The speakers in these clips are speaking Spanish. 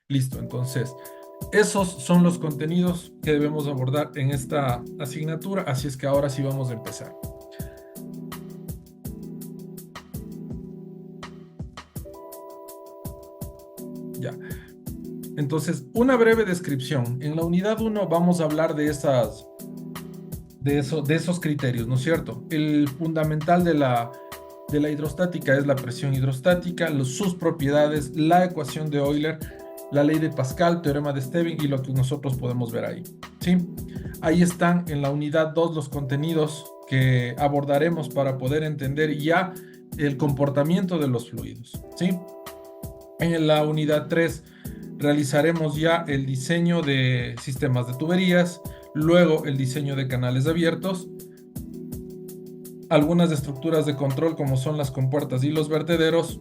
Listo, entonces, esos son los contenidos que debemos abordar en esta asignatura, así es que ahora sí vamos a empezar. Ya. Entonces, una breve descripción. En la unidad uno vamos a hablar de esos criterios, ¿no es cierto? El fundamental de la hidrostática es la presión hidrostática, sus propiedades, la ecuación de Euler, la ley de Pascal, teorema de Stevin y lo que nosotros podemos ver ahí, ¿sí? Ahí están en la unidad 2 los contenidos que abordaremos para poder entender ya el comportamiento de los fluidos, ¿sí? En la unidad 3 realizaremos ya el diseño de sistemas de tuberías, luego el diseño de canales abiertos, algunas estructuras de control como son las compuertas y los vertederos.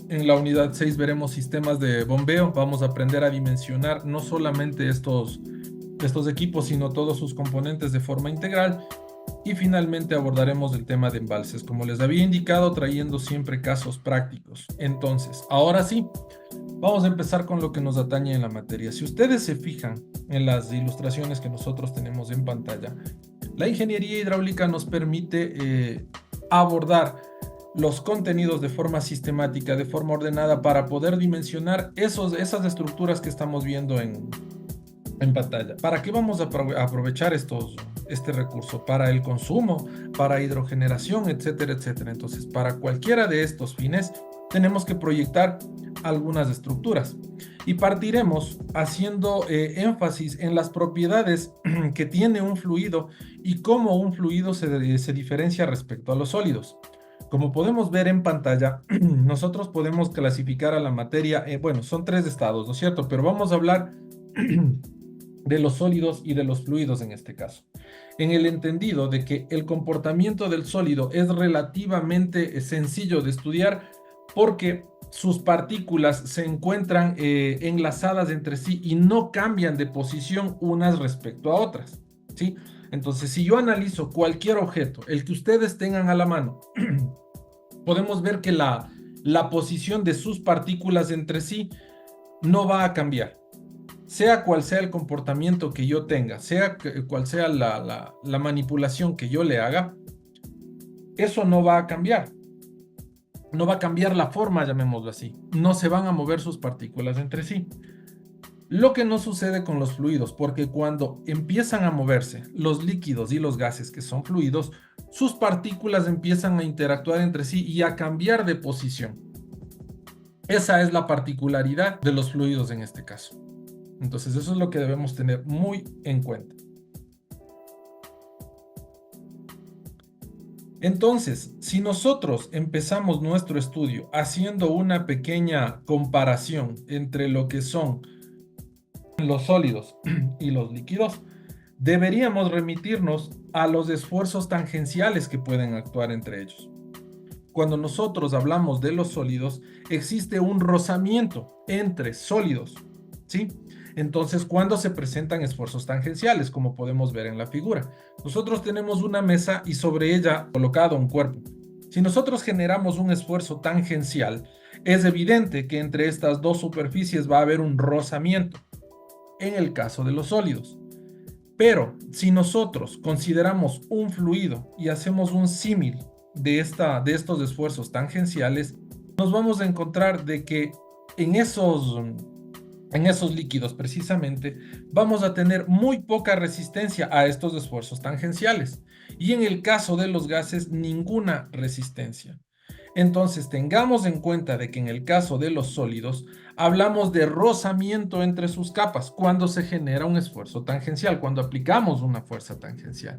En la unidad 6 veremos sistemas de bombeo. Vamos a aprender a dimensionar no solamente estos equipos, sino todos sus componentes de forma integral. Y finalmente abordaremos el tema de embalses, como les había indicado, trayendo siempre casos prácticos. Entonces, ahora sí, vamos a empezar con lo que nos atañe en la materia. Si ustedes se fijan en las ilustraciones que nosotros tenemos en pantalla, la ingeniería hidráulica nos permite abordar los contenidos de forma sistemática, de forma ordenada, para poder dimensionar esas estructuras que estamos viendo en pantalla. ¿Para qué vamos a aprovechar este recurso? Para el consumo, para hidrogeneración, etcétera, etcétera. Entonces, para cualquiera de estos fines, tenemos que proyectar algunas estructuras. Y partiremos haciendo énfasis en las propiedades que tiene un fluido y cómo un fluido se diferencia respecto a los sólidos. Como podemos ver en pantalla, nosotros podemos clasificar a la materia, bueno, son tres estados, ¿no es cierto? Pero vamos a hablar de los sólidos y de los fluidos en este caso, en el entendido de que el comportamiento del sólido es relativamente sencillo de estudiar porque sus partículas se encuentran enlazadas entre sí y no cambian de posición unas respecto a otras, ¿sí? Entonces, si yo analizo cualquier objeto, el que ustedes tengan a la mano, podemos ver que la posición de sus partículas entre sí no va a cambiar. Sea cual sea el comportamiento que yo tenga, sea cual sea la manipulación que yo le haga, eso no va a cambiar. No va a cambiar la forma, llamémoslo así. No se van a mover sus partículas entre sí. Lo que no sucede con los fluidos, porque cuando empiezan a moverse los líquidos y los gases que son fluidos, sus partículas empiezan a interactuar entre sí y a cambiar de posición. Esa es la particularidad de los fluidos en este caso. Entonces, eso es lo que debemos tener muy en cuenta. Entonces, si nosotros empezamos nuestro estudio haciendo una pequeña comparación entre lo que son los sólidos y los líquidos, deberíamos remitirnos a los esfuerzos tangenciales que pueden actuar entre ellos. Cuando nosotros hablamos de los sólidos, existe un rozamiento entre sólidos, ¿sí? Entonces, cuando se presentan esfuerzos tangenciales, como podemos ver en la figura, nosotros tenemos una mesa y sobre ella colocado un cuerpo. Si nosotros generamos un esfuerzo tangencial, es evidente que entre estas dos superficies va a haber un rozamiento, en el caso de los sólidos. Pero si nosotros consideramos un fluido y hacemos un símil de estos esfuerzos tangenciales, nos vamos a encontrar de que en esos líquidos precisamente vamos a tener muy poca resistencia a estos esfuerzos tangenciales y en el caso de los gases ninguna resistencia. Entonces tengamos en cuenta de que en el caso de los sólidos hablamos de rozamiento entre sus capas cuando se genera un esfuerzo tangencial, cuando aplicamos una fuerza tangencial.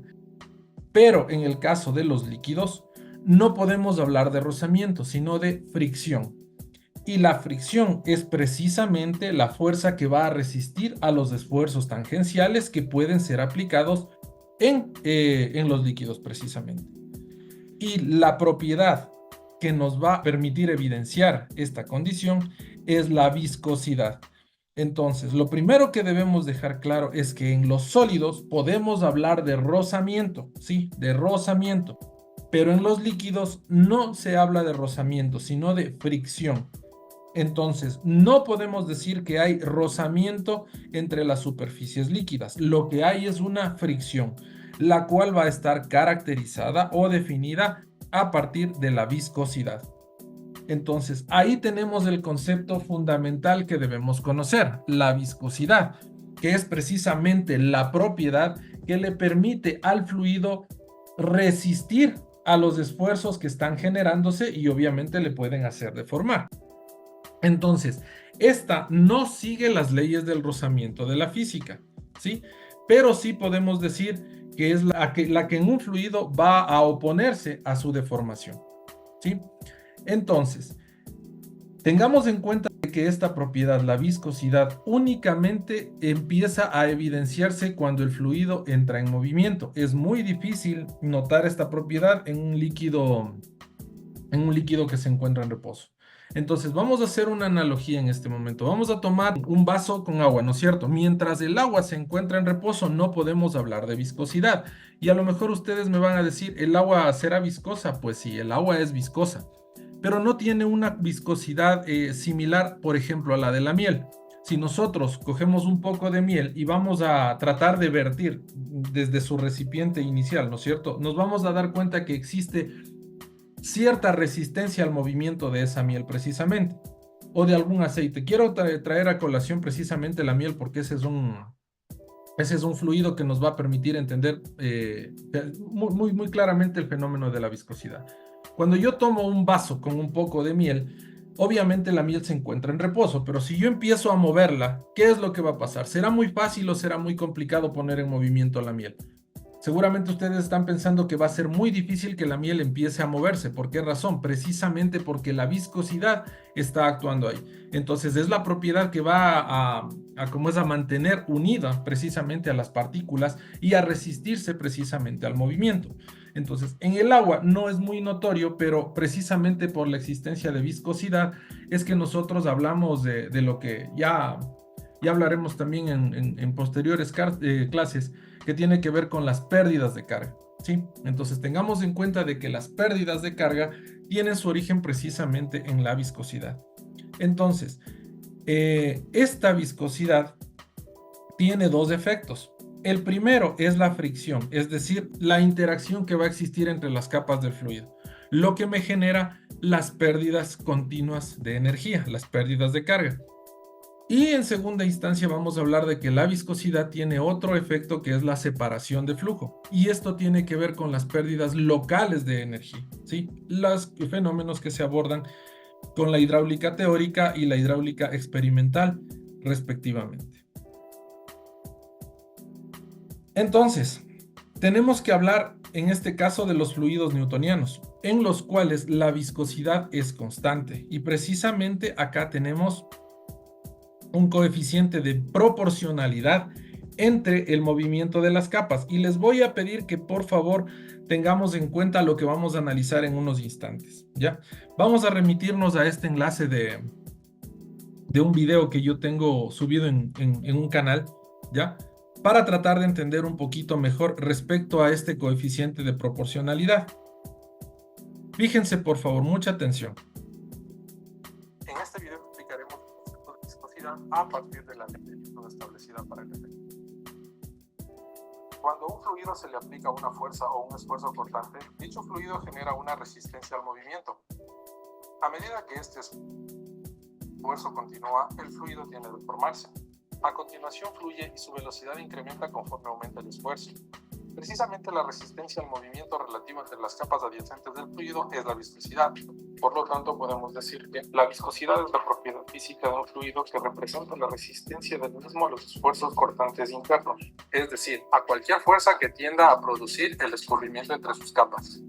Pero en el caso de los líquidos no podemos hablar de rozamiento, sino de fricción. Y la fricción es precisamente la fuerza que va a resistir a los esfuerzos tangenciales que pueden ser aplicados en los líquidos precisamente. Y la propiedad que nos va a permitir evidenciar esta condición es la viscosidad. Entonces, lo primero que debemos dejar claro es que en los sólidos podemos hablar de rozamiento, sí, de rozamiento, pero en los líquidos no se habla de rozamiento, sino de fricción. Entonces, no podemos decir que hay rozamiento entre las superficies líquidas. Lo que hay es una fricción, la cual va a estar caracterizada o definida a partir de la viscosidad. Entonces, ahí tenemos el concepto fundamental que debemos conocer, la viscosidad, que es precisamente la propiedad que le permite al fluido resistir a los esfuerzos que están generándose y obviamente le pueden hacer deformar. Entonces, esta no sigue las leyes del rozamiento de la física, ¿sí? Pero sí podemos decir que es la que en un fluido va a oponerse a su deformación, ¿sí? Entonces, tengamos en cuenta que esta propiedad, la viscosidad, únicamente empieza a evidenciarse cuando el fluido entra en movimiento. Es muy difícil notar esta propiedad en un líquido que se encuentra en reposo. Entonces, vamos a hacer una analogía en este momento. Vamos a tomar un vaso con agua, ¿no es cierto? Mientras el agua se encuentra en reposo, no podemos hablar de viscosidad. Y a lo mejor ustedes me van a decir, ¿el agua será viscosa? Pues sí, el agua es viscosa, pero no tiene una viscosidad similar, por ejemplo, a la de la miel. Si nosotros cogemos un poco de miel y vamos a tratar de vertir desde su recipiente inicial, ¿no es cierto? Nos vamos a dar cuenta que existe cierta resistencia al movimiento de esa miel precisamente, o de algún aceite. Quiero traer a colación precisamente la miel porque ese es un fluido que nos va a permitir entender muy claramente el fenómeno de la viscosidad. Cuando yo tomo un vaso con un poco de miel, obviamente la miel se encuentra en reposo, pero si yo empiezo a moverla, ¿qué es lo que va a pasar? ¿Será muy fácil o será muy complicado poner en movimiento la miel? Seguramente ustedes están pensando que va a ser muy difícil que la miel empiece a moverse. ¿Por qué razón? Precisamente porque la viscosidad está actuando ahí. Entonces es la propiedad que va como es a mantener unida precisamente a las partículas y a resistirse precisamente al movimiento. Entonces en el agua no es muy notorio, pero precisamente por la existencia de viscosidad es que nosotros hablamos de lo que ya hablaremos también en posteriores clases, que tiene que ver con las pérdidas de carga, ¿sí? Entonces tengamos en cuenta de que las pérdidas de carga tienen su origen precisamente en la viscosidad. Entonces, esta viscosidad tiene dos efectos. El primero es la fricción, es decir, la interacción que va a existir entre las capas del fluido, lo que me genera las pérdidas continuas de energía, las pérdidas de carga. Y en segunda instancia vamos a hablar de que la viscosidad tiene otro efecto que es la separación de flujo. Y esto tiene que ver con las pérdidas locales de energía, ¿sí? Los fenómenos que se abordan con la hidráulica teórica y la hidráulica experimental, respectivamente. Entonces, tenemos que hablar en este caso de los fluidos newtonianos, en los cuales la viscosidad es constante. Y precisamente acá tenemos un coeficiente de proporcionalidad entre el movimiento de las capas. Y les voy a pedir que por favor tengamos en cuenta lo que vamos a analizar en unos instantes, ¿ya? Vamos a remitirnos a este enlace de un video que yo tengo subido en un canal, ¿ya? Para tratar de entender un poquito mejor respecto a este coeficiente de proporcionalidad. Fíjense por favor, mucha atención. En este video explicaremos el concepto de viscosidad a partir de la definición establecida para el efecto. Cuando a un fluido se le aplica una fuerza o un esfuerzo cortante, dicho fluido genera una resistencia al movimiento. A medida que este esfuerzo continúa, el fluido tiende a deformarse. A continuación fluye y su velocidad incrementa conforme aumenta el esfuerzo. Precisamente la resistencia al movimiento relativa entre las capas adyacentes del fluido es la viscosidad. Por lo tanto, podemos decir que la viscosidad es la propiedad física de un fluido que representa la resistencia del mismo a los esfuerzos cortantes internos, es decir, a cualquier fuerza que tienda a producir el escurrimiento entre sus capas.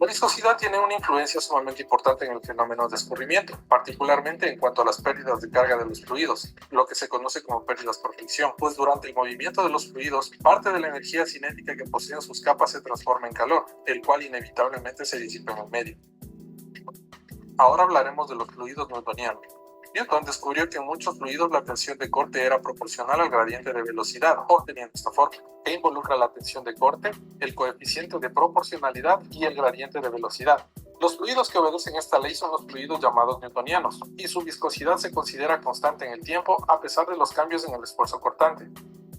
La viscosidad tiene una influencia sumamente importante en el fenómeno de escurrimiento, particularmente en cuanto a las pérdidas de carga de los fluidos, lo que se conoce como pérdidas por fricción, pues durante el movimiento de los fluidos, parte de la energía cinética que poseen sus capas se transforma en calor, el cual inevitablemente se disipa en el medio. Ahora hablaremos de los fluidos newtonianos. Newton descubrió que en muchos fluidos la tensión de corte era proporcional al gradiente de velocidad, o teniendo esta forma, que involucra la tensión de corte, el coeficiente de proporcionalidad y el gradiente de velocidad. Los fluidos que obedecen esta ley son los fluidos llamados newtonianos, y su viscosidad se considera constante en el tiempo a pesar de los cambios en el esfuerzo cortante.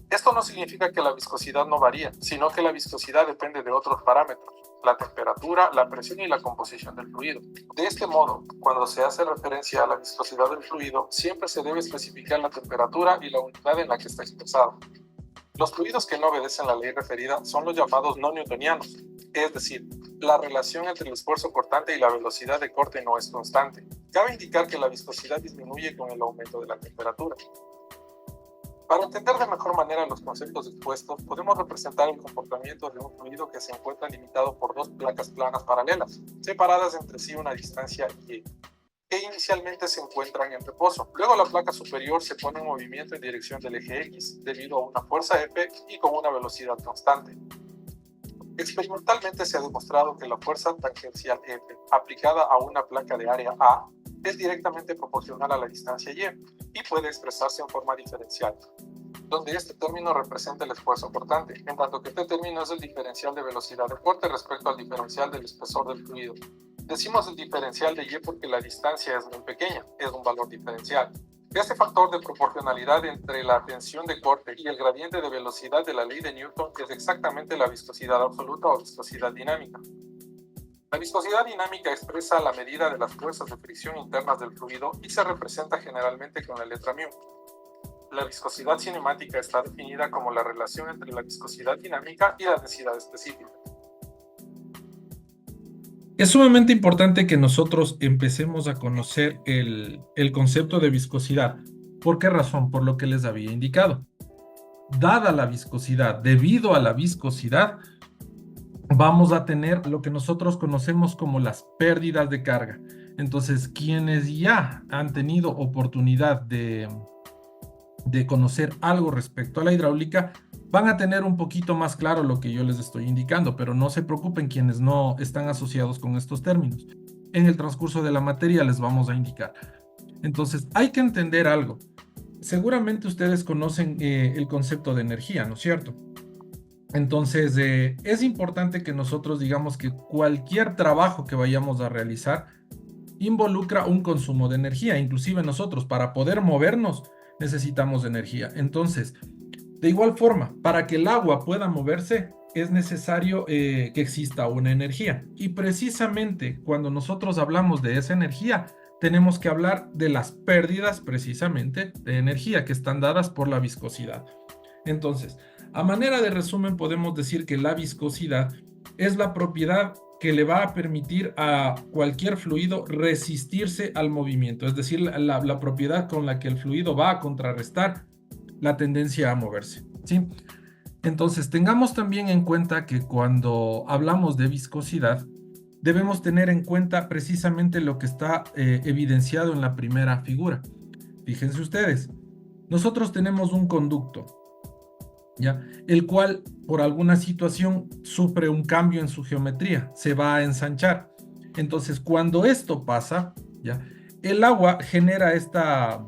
Esto no significa que la viscosidad no varía, sino que la viscosidad depende de otros parámetros: la temperatura, la presión y la composición del fluido. De este modo, cuando se hace referencia a la viscosidad del fluido, siempre se debe especificar la temperatura y la unidad en la que está expresado. Los fluidos que no obedecen la ley referida son los llamados no newtonianos, es decir, la relación entre el esfuerzo cortante y la velocidad de corte no es constante. Cabe indicar que la viscosidad disminuye con el aumento de la temperatura. Para entender de mejor manera los conceptos expuestos, podemos representar el comportamiento de un fluido que se encuentra limitado por dos placas planas paralelas, separadas entre sí una distancia y, que inicialmente se encuentran en reposo. Luego la placa superior se pone en movimiento en dirección del eje X, debido a una fuerza F y con una velocidad constante. Experimentalmente se ha demostrado que la fuerza tangencial F, aplicada a una placa de área A, es directamente proporcional a la distancia Y y puede expresarse en forma diferencial, donde este término representa el esfuerzo cortante, en tanto que este término es el diferencial de velocidad de corte respecto al diferencial del espesor del fluido. Decimos el diferencial de Y porque la distancia es muy pequeña, es un valor diferencial. Este factor de proporcionalidad entre la tensión de corte y el gradiente de velocidad de la ley de Newton es exactamente la viscosidad absoluta o viscosidad dinámica. La viscosidad dinámica expresa la medida de las fuerzas de fricción internas del fluido y se representa generalmente con la letra μ. La viscosidad cinemática está definida como la relación entre la viscosidad dinámica y la densidad específica. Es sumamente importante que nosotros empecemos a conocer el concepto de viscosidad. ¿Por qué razón? Por lo que les había indicado. Dada la viscosidad, debido a la viscosidad, vamos a tener lo que nosotros conocemos como las pérdidas de carga. Entonces, quienes ya han tenido oportunidad de conocer algo respecto a la hidráulica, van a tener un poquito más claro lo que yo les estoy indicando, pero no se preocupen quienes no están asociados con estos términos. En el transcurso de la materia les vamos a indicar. Entonces, hay que entender algo. Seguramente ustedes conocen el concepto de energía, ¿no es cierto? Entonces, es importante que nosotros digamos que cualquier trabajo que vayamos a realizar involucra un consumo de energía. Inclusive nosotros, para poder movernos, necesitamos energía. Entonces, de igual forma, para que el agua pueda moverse, es necesario que exista una energía. Y precisamente cuando nosotros hablamos de esa energía, tenemos que hablar de las pérdidas precisamente de energía que están dadas por la viscosidad. Entonces, a manera de resumen, podemos decir que la viscosidad es la propiedad que le va a permitir a cualquier fluido resistirse al movimiento, es decir, la propiedad con la que el fluido va a contrarrestar la tendencia a moverse, ¿sí? Entonces, tengamos también en cuenta que cuando hablamos de viscosidad, debemos tener en cuenta precisamente lo que está evidenciado en la primera figura. Fíjense ustedes, nosotros tenemos un conducto, ¿ya? El cual por alguna situación sufre un cambio en su geometría, se va a ensanchar. Entonces, cuando esto pasa, ¿ya? El agua genera esta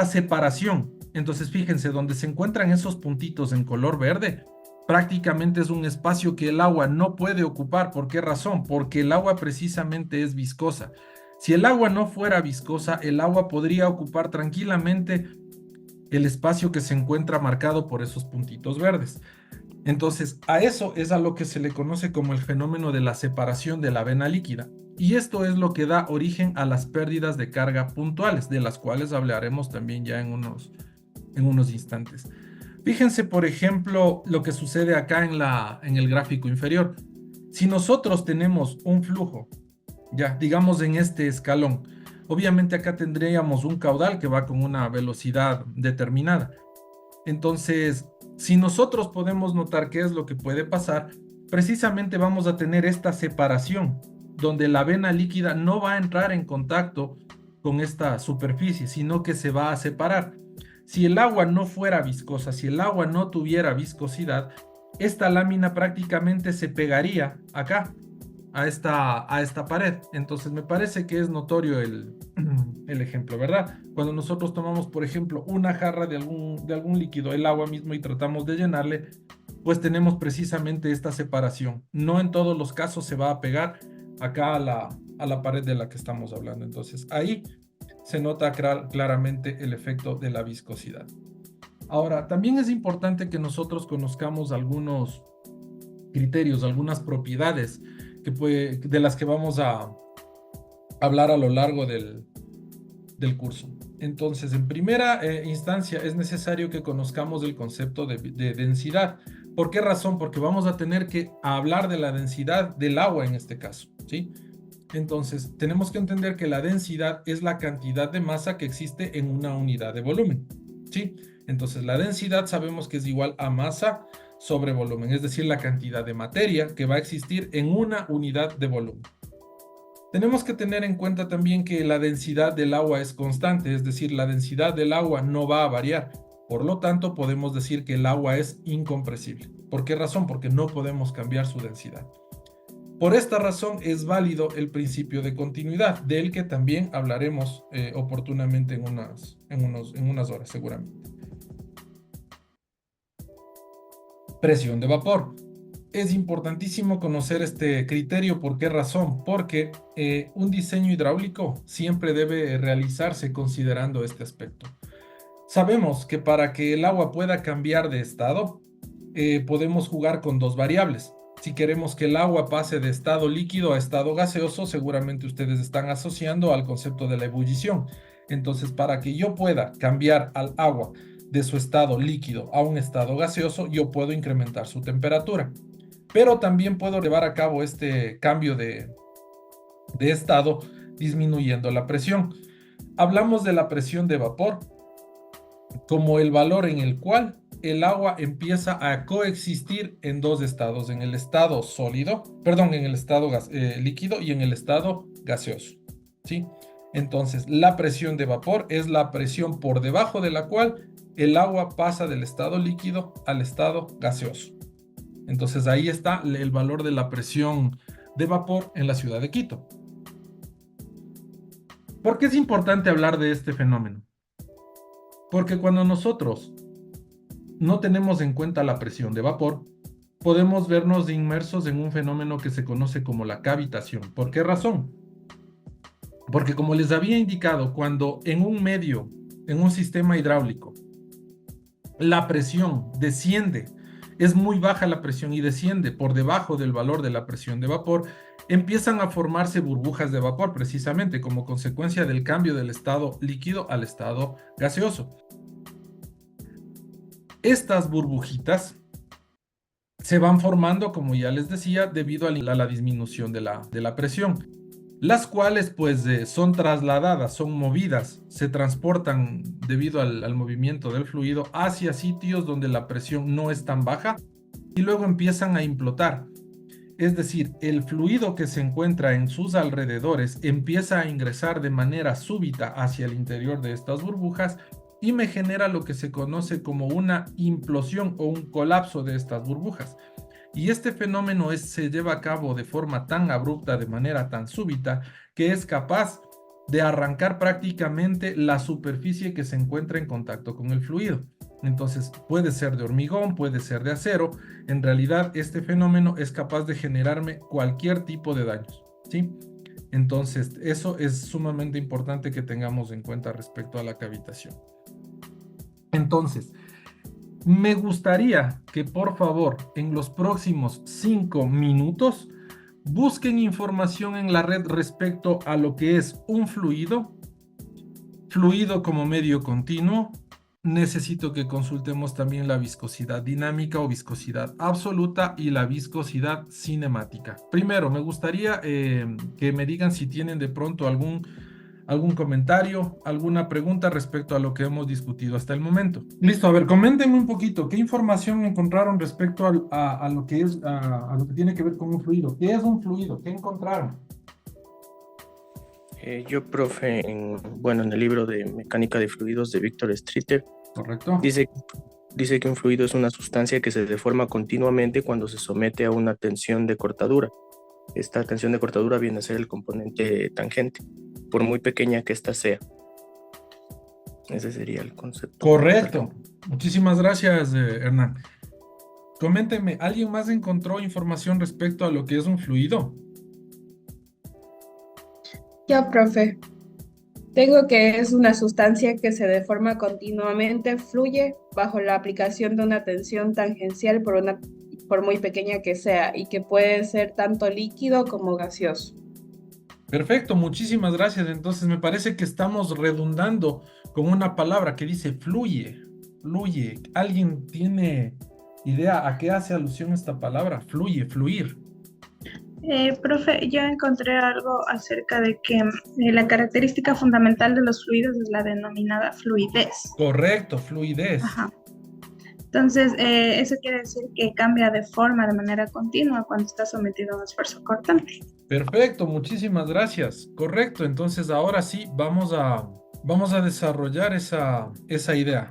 separación. Entonces, fíjense, donde se encuentran esos puntitos en color verde, prácticamente es un espacio que el agua no puede ocupar. ¿Por qué razón? Porque el agua precisamente es viscosa. Si el agua no fuera viscosa, el agua podría ocupar tranquilamente el espacio que se encuentra marcado por esos puntitos verdes. Entonces, a eso es a lo que se le conoce como el fenómeno de la separación de la vena líquida. Y esto es lo que da origen a las pérdidas de carga puntuales, de las cuales hablaremos también ya en unos instantes. Fíjense, por ejemplo, lo que sucede acá en el gráfico inferior. Si nosotros tenemos un flujo, ya digamos en este escalón, obviamente acá tendríamos un caudal que va con una velocidad determinada. Entonces, si nosotros podemos notar qué es lo que puede pasar, precisamente vamos a tener esta separación, donde la vena líquida no va a entrar en contacto con esta superficie, sino que se va a separar. Si el agua no fuera viscosa, si el agua no tuviera viscosidad, esta lámina prácticamente se pegaría acá, a esta pared. Entonces me parece que es notorio el ejemplo, ¿verdad? Cuando nosotros tomamos, por ejemplo, una jarra de algún líquido, el agua mismo, y tratamos de llenarle, pues tenemos precisamente esta separación. No en todos los casos se va a pegar acá a la pared de la que estamos hablando. Entonces ahí se nota claramente el efecto de la viscosidad. Ahora, también es importante que nosotros conozcamos algunos criterios, algunas propiedades de las que vamos a hablar a lo largo del curso. Entonces, en primera instancia, es necesario que conozcamos el concepto de densidad. ¿Por qué razón? Porque vamos a tener que hablar de la densidad del agua en este caso, ¿sí? Entonces, tenemos que entender que la densidad es la cantidad de masa que existe en una unidad de volumen, ¿sí? Entonces, la densidad sabemos que es igual a masa sobre volumen, es decir, la cantidad de materia que va a existir en una unidad de volumen. Tenemos que tener en cuenta también que la densidad del agua es constante, es decir, la densidad del agua no va a variar. Por lo tanto, podemos decir que el agua es incompresible. ¿Por qué razón? Porque no podemos cambiar su densidad. Por esta razón es válido el principio de continuidad, del que también hablaremos oportunamente en unas horas seguramente. Presión de vapor. Es importantísimo conocer este criterio. ¿Por qué razón? Porque un diseño hidráulico siempre debe realizarse considerando este aspecto. Sabemos que para que el agua pueda cambiar de estado, podemos jugar con dos variables. Si queremos que el agua pase de estado líquido a estado gaseoso, seguramente ustedes están asociando al concepto de la ebullición. Entonces, para que yo pueda cambiar al agua de su estado líquido a un estado gaseoso, yo puedo incrementar su temperatura. Pero también puedo llevar a cabo este cambio de estado disminuyendo la presión. Hablamos de la presión de vapor como el valor en el cual el agua empieza a coexistir en dos estados, en el estado sólido, perdón, en el estado líquido y en el estado gaseoso, ¿sí? Entonces, la presión de vapor es la presión por debajo de la cual el agua pasa del estado líquido al estado gaseoso. Entonces, ahí está el valor de la presión de vapor en la ciudad de Quito. ¿Por qué es importante hablar de este fenómeno? Porque cuando nosotros no tenemos en cuenta la presión de vapor, podemos vernos inmersos en un fenómeno que se conoce como la cavitación. ¿Por qué razón? Porque como les había indicado, cuando en un medio, en un sistema hidráulico, la presión desciende, es muy baja la presión y desciende por debajo del valor de la presión de vapor, empiezan a formarse burbujas de vapor precisamente como consecuencia del cambio del estado líquido al estado gaseoso. Estas burbujitas se van formando, como ya les decía, debido a la disminución de la presión, las cuales pues son trasladadas, son movidas, se transportan debido al movimiento del fluido hacia sitios donde la presión no es tan baja y luego empiezan a implotar. Es decir, el fluido que se encuentra en sus alrededores empieza a ingresar de manera súbita hacia el interior de estas burbujas y me genera lo que se conoce como una implosión o un colapso de estas burbujas. Y este fenómeno se lleva a cabo de forma tan abrupta, de manera tan súbita, que es capaz de arrancar prácticamente la superficie que se encuentra en contacto con el fluido. Entonces puede ser de hormigón, puede ser de acero. En realidad este fenómeno es capaz de generarme cualquier tipo de daños, ¿sí? Entonces eso es sumamente importante que tengamos en cuenta respecto a la cavitación. Entonces, me gustaría que por favor en los próximos 5 minutos busquen información en la red respecto a lo que es un fluido como medio continuo. Necesito que consultemos también la viscosidad dinámica o viscosidad absoluta y la viscosidad cinemática. Primero, me gustaría que me digan si tienen de pronto algún comentario, alguna pregunta respecto a lo que hemos discutido hasta el momento. Listo, a ver, coméntenme un poquito, ¿qué información encontraron respecto a lo que es, a lo que tiene que ver con un fluido? ¿Qué es un fluido? ¿Qué encontraron? Yo, profe, en el libro de Mecánica de Fluidos de Víctor Streeter, Correcto. dice que un fluido es una sustancia que se deforma continuamente cuando se somete a una tensión de cortadura. Esta tensión de cortadura viene a ser el componente tangente, por muy pequeña que ésta sea. Ese sería el concepto. Correcto. Muchísimas gracias, Hernán. Coméntenme, ¿alguien más encontró información respecto a lo que es un fluido? Ya, profe. Tengo que es una sustancia que se deforma continuamente, fluye bajo la aplicación de una tensión tangencial por muy pequeña que sea y que puede ser tanto líquido como gaseoso. Perfecto, muchísimas gracias. Entonces me parece que estamos redundando con una palabra que dice fluye, fluye. ¿Alguien tiene idea a qué hace alusión esta palabra? Fluye, fluir. Profe, yo encontré algo acerca de que la característica fundamental de los fluidos es la denominada fluidez. Correcto, fluidez. Ajá. Entonces, eso quiere decir que cambia de forma de manera continua cuando está sometido a un esfuerzo cortante. Perfecto, muchísimas gracias. Correcto, entonces ahora sí vamos a desarrollar esa idea.